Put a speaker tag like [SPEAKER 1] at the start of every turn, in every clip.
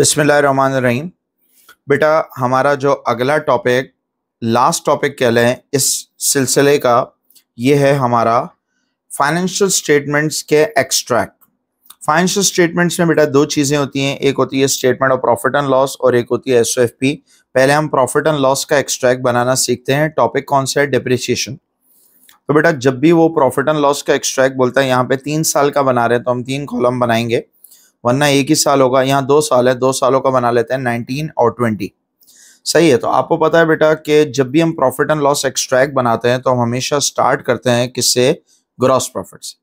[SPEAKER 1] बिस्मिल्लाहिर्रहमानिर्रहीम। बेटा हमारा जो अगला टॉपिक लास्ट टॉपिक कह लें इस सिलसिले का, ये है हमारा फाइनेंशियल स्टेटमेंट्स के एक्सट्रैक्ट। फाइनेंशियल स्टेटमेंट्स में बेटा दो चीज़ें होती हैं, एक होती है statement of profit and loss और एक होती है एसओएफपी। पहले हम प्रॉफिट एंड लॉस का एक्सट्रैक्ट बनाना सीखते हैं। टॉपिक कौन सा है? डिप्रिसिएशन। तो बेटा जब भी वो प्रॉफिट एंड लॉस का एक्सट्रैक्ट बोलता है, यहाँ पे 3 साल का बना रहे हैं तो हम 3 कॉलम बनाएंगे, वरना एक ही साल होगा। यहाँ 2 साल है, 2 सालों का बना लेते हैं 19 और 20। सही है। तो आपको पता है बेटा कि जब भी हम प्रॉफिट एंड लॉस एक्सट्रैक्ट बनाते हैं तो हम हमेशा स्टार्ट करते हैं किससे? ग्रॉस प्रॉफिट से।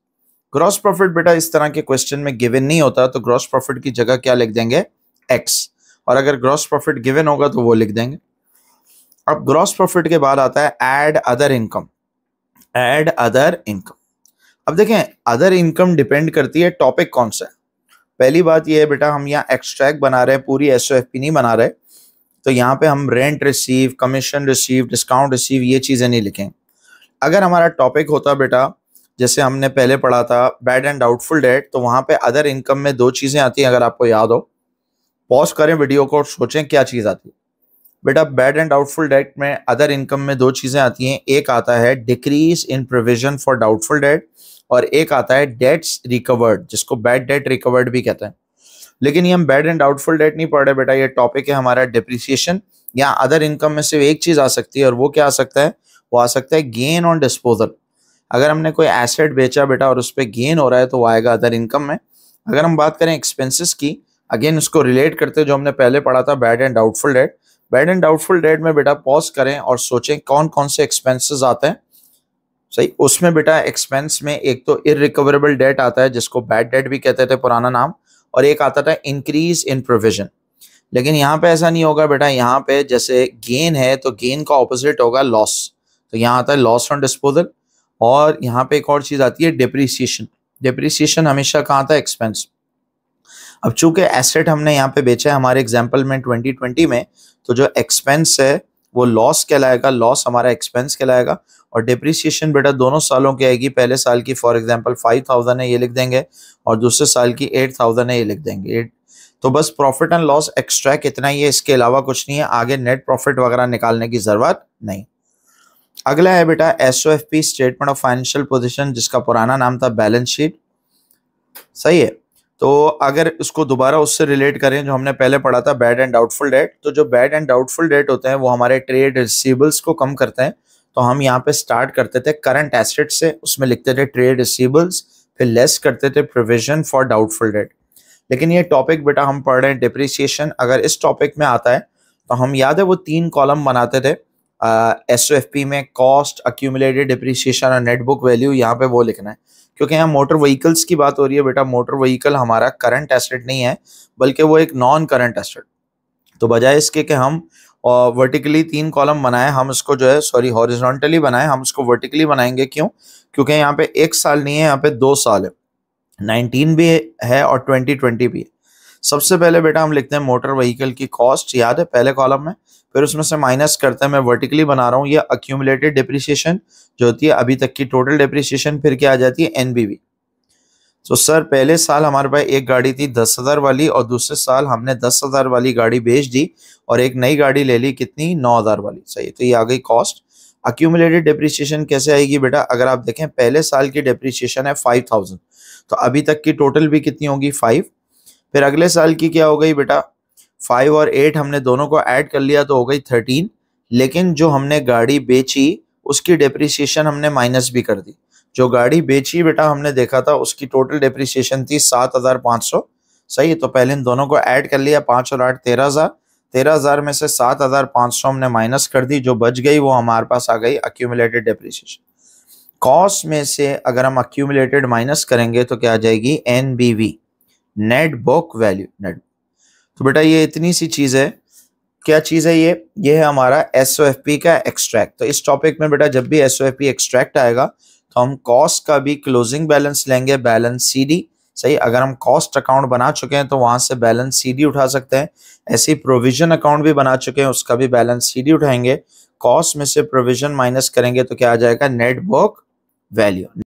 [SPEAKER 1] ग्रॉस प्रॉफिट बेटा इस तरह के क्वेश्चन में गिवन नहीं होता, तो ग्रॉस प्रॉफिट की जगह क्या लिख देंगे? एक्स। और अगर ग्रॉस प्रॉफिट गिवन होगा तो वो लिख देंगे। अब ग्रॉस प्रॉफिट के बाद आता है add other income. Add other income. अब देखें, अदर इनकम डिपेंड करती है टॉपिक कौन सा है। पहली बात यह है बेटा, हम यहाँ एक्सट्रैक्ट बना रहे हैं, पूरी एसओएफपी नहीं बना रहे, तो यहाँ पे हम rent receive, commission receive, discount receive, ये चीज़ें नहीं लिखेंगे। अगर हमारा टॉपिक होता बेटा, जैसे हमने पहले पढ़ा था बैड एंड डाउटफुल डेट, तो वहाँ पे अदर इनकम में 2 चीज़ें आती हैं। अगर आपको याद हो, पॉज करें वीडियो को और सोचें क्या चीज़ आती है। बेटा बैड एंड डाउटफुल डेट में अदर इनकम में 2 चीज़ें आती हैं। एक आता है decrease in provision for doubtful debt और एक आता है डेट्स रिकवर्ड, जिसको बैड डेट रिकवर्ड भी कहते हैं। लेकिन ये हम बैड एंड डाउटफुल डेट नहीं पढ़ रहे बेटा, ये टॉपिक है हमारा डिप्रिसिएशन। या अदर इनकम में सिर्फ एक चीज़ आ सकती है, और वो क्या आ सकता है? वो आ सकता है गेन ऑन डिस्पोजल। अगर हमने कोई एसेट बेचा बेटा और उस पर गेन हो रहा है तो वो आएगा अदर इनकम में। अगर हम बात करें एक्सपेंसेस की, अगेन उसको रिलेट करते जो हमने पहले पढ़ा था bad and doubtful debt. Bad and doubtful debt में बेटा पॉज करें और सोचें कौन कौन से एक्सपेंसेस आते हैं। सही, उसमें बेटा एक्सपेंस में एक तो इररिकवरेबल डेट आता है, जिसको बैड डेट भी कहते थे पुराना नाम, और एक आता था इंक्रीज इन प्रोविजन। लेकिन यहाँ पे ऐसा नहीं होगा बेटा, यहाँ पे जैसे गेन है तो गेन का ऑपोजिट होगा लॉस, तो यहाँ आता है लॉस ऑन डिस्पोजल। और यहाँ पे एक और चीज़ आती है डिप्रिसिएशन। डिप्रिसिएशन हमेशा कहाँ था? एक्सपेंस। अब चूंकि एसेट हमने यहाँ पे बेचा है हमारे एग्जाम्पल में 2020 में, तो जो एक्सपेंस है वो लॉस कहलाएगा, लॉस हमारा एक्सपेंस कहलाएगा। और डिप्रिसिएशन बेटा दोनों सालों की आएगी। पहले साल की फॉर एग्जांपल 5000 है, ये लिख देंगे, और दूसरे साल की 8000 है, ये लिख देंगे। तो बस प्रॉफिट एंड लॉस एक्सट्रैक्ट इतना ही है, इसके अलावा कुछ नहीं है। आगे नेट प्रॉफिट वगैरह निकालने की जरूरत नहीं। अगला है बेटा एसओएफपी, स्टेटमेंट ऑफ फाइनेंशियल पोजीशन, जिसका पुराना नाम था बैलेंस शीट। सही है। तो अगर उसको दोबारा उससे रिलेट करें जो हमने पहले पढ़ा था बैड एंड डाउटफुल डेट, तो जो बैड एंड डाउटफुल डेट होते हैं वो हमारे ट्रेड रिसीवेबल्स को कम करते हैं। तो हम यहाँ पे स्टार्ट करते थे करंट एसेट से, उसमें लिखते थे ट्रेड रिसीवेबल्स, फिर लेस करते थे प्रोविजन फॉर डाउटफुल डेट। लेकिन ये टॉपिक बेटा हम पढ़ रहे हैं डिप्रिसिएशन। अगर इस टॉपिक में आता है तो हम याद है वो 3 कॉलम बनाते थे एसओएफपी में, कॉस्ट, अक्यूमुलेटेड डिप्रिसिएशन और नेट बुक वैल्यू। यहाँ पे वो लिखना है, क्योंकि यहाँ मोटर व्हीकल्स की बात हो रही है बेटा। मोटर व्हीकल हमारा करंट एसेट नहीं है, बल्कि वो एक नॉन करंट एसेट। तो बजाय इसके कि हम वर्टिकली 3 कॉलम बनाए, हम इसको जो है सॉरी हॉरिजॉन्टली बनाए, हम इसको वर्टिकली बनाएंगे। क्यों? क्योंकि यहाँ पे 1 साल नहीं है, यहाँ पे 2 साल है। 19 भी है और 2020 भी है। सबसे पहले बेटा हम लिखते हैं मोटर व्हीकल की कॉस्ट, याद है पहले कॉलम में, फिर उसमें से माइनस करते हैं। मैं वर्टिकली बना रहा हूँ, ये अक्यूमुलेटेड डिप्रिसिएशन जो होती है अभी तक की टोटल डिप्रिसिएशन, फिर क्या आ जाती है? एनबीवी। तो सर पहले साल हमारे पास एक गाड़ी थी 10,000 वाली, और दूसरे साल हमने 10,000 वाली गाड़ी बेच दी और एक नई गाड़ी ले ली, कितनी? 9,000 वाली। सही, तो ये आ गई कॉस्ट। अक्यूमुलेटेड डिप्रिसिएशन कैसे आएगी बेटा? अगर आप देखें पहले साल की डिप्रिसिएशन है 5000, तो अभी तक की टोटल भी कितनी होगी? 5। फिर अगले साल की क्या हो गई बेटा? 5 और 8 हमने दोनों को ऐड कर लिया तो हो गई 13। लेकिन जो हमने गाड़ी बेची उसकी डिप्रिसिएशन हमने माइनस भी कर दी। जो गाड़ी बेची बेटा हमने देखा था उसकी टोटल डिप्रिसिएशन थी 7500। सही है। तो पहले इन दोनों को ऐड कर लिया, 5 और 8 13,000। 13,000 में से 7500 हमने माइनस कर दी, जो बच गई वो हमारे पास आ गई अक्यूमुलेटेड डिप्रिसिएशन। कॉस्ट में से अगर हम अक्यूमुलेटेड माइनस करेंगे तो क्या आ जाएगी? एनबीवी, नेट बुक वैल्यू। नेट। तो बेटा ये इतनी सी चीज है। क्या चीज है ये है हमारा एसओएफपी का एक्सट्रैक्ट। तो इस टॉपिक में बेटा जब भी एसओएफपी एक्सट्रैक्ट आएगा तो हम कॉस्ट का भी क्लोजिंग बैलेंस लेंगे, बैलेंस सीडी। सही, अगर हम कॉस्ट अकाउंट बना चुके हैं तो वहां से बैलेंस सीडी उठा सकते हैं। ऐसे ही प्रोविजन अकाउंट भी बना चुके हैं, उसका भी बैलेंस सीडी उठाएंगे। कॉस्ट में से प्रोविजन माइनस करेंगे तो क्या आ जाएगा? Net book value.